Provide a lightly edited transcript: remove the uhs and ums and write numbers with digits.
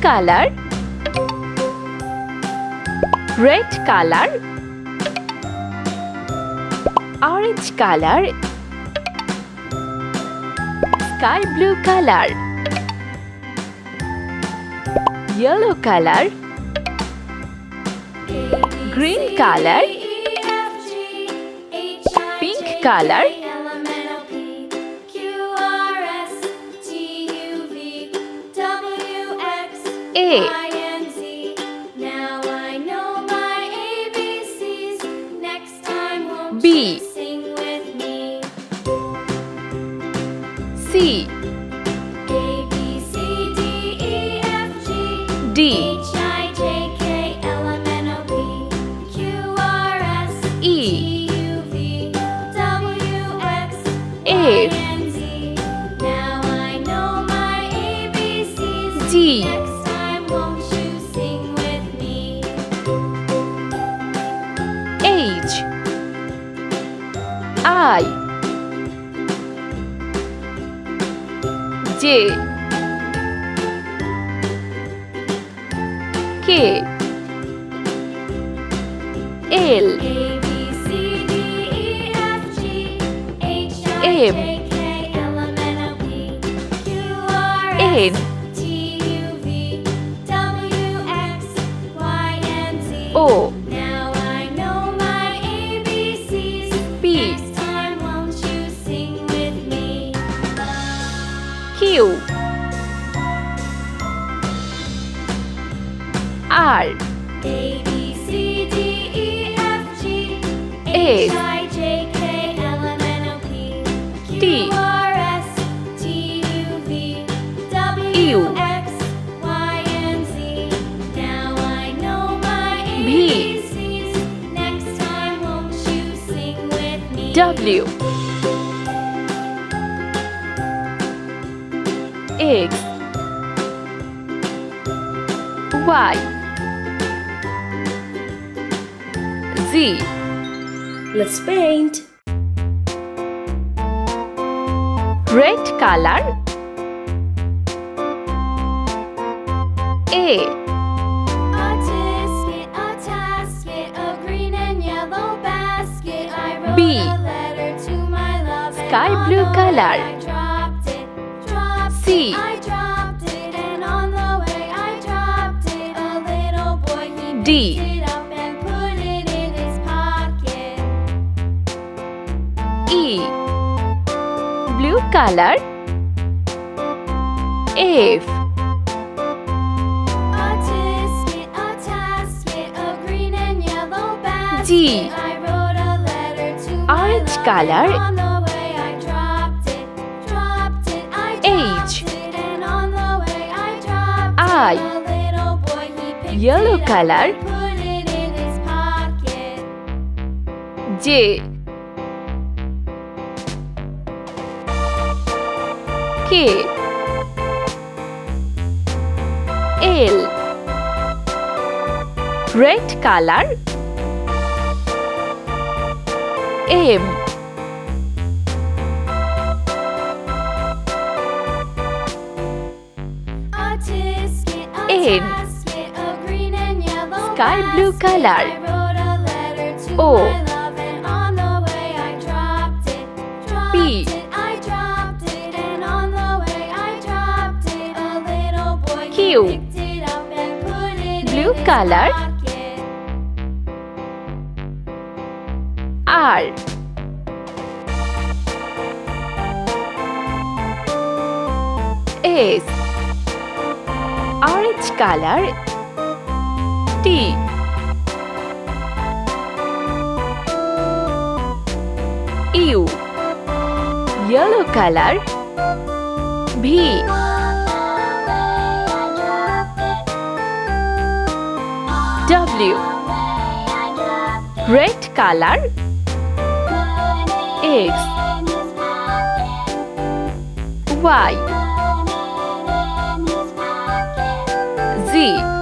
color, red color, orange color, sky blue color, yellow color, green color, pink color, A. Now I know my ABCs. Next time won't B. you sing with me? C. A B C D E F G D. H I J K L M N O P Q R S E. T U V W X F. Y and Z. Now I know my ABCs. G. Next time won't you sing with me? H. I. J. K. L. A B C D E F G H I J K L M N O P Q R N. S T U V W X Y and Z. O. Now I know my ABCs. P. Next time won't you sing with me? Q. R. A B C D E F G S. H I J K L M N O P T. Q R S T U V U. W X Y and Z. Now I know my V. ABCs. Next time won't you sing with me? W. X. Y. Z. Let's paint. Red color, A. A-tisket, a-tasket, a green and yellow basket. I wrote B. a letter to my love and Sky on blue the way color. I dropped it. C. I dropped it, and on the way I dropped it. A little boy, he D. picked it up and put it in his pocket. E. Blue color, F. A-tisket, a-tasket, a green and yellow basket. G. I wrote a letter to my Orange love, color. and on the way I dropped it. I dropped H. it, and on the way I dropped I. it. A little boy, he picked Yellow it up color. and put it in his pocket. J. K. L. Red color, M. A-tisket, N. a-tasket, a green and yellow Sky blue basket. color. I wrote a letter to O. my love, and on the way I dropped it. P. I dropped it, and on the way I dropped it. A little boy, he Q. picked it up and put it Blue in his color. pocket. R. S. Orange color, T. U. Yellow color, V. W. Red color, X. Y. Z.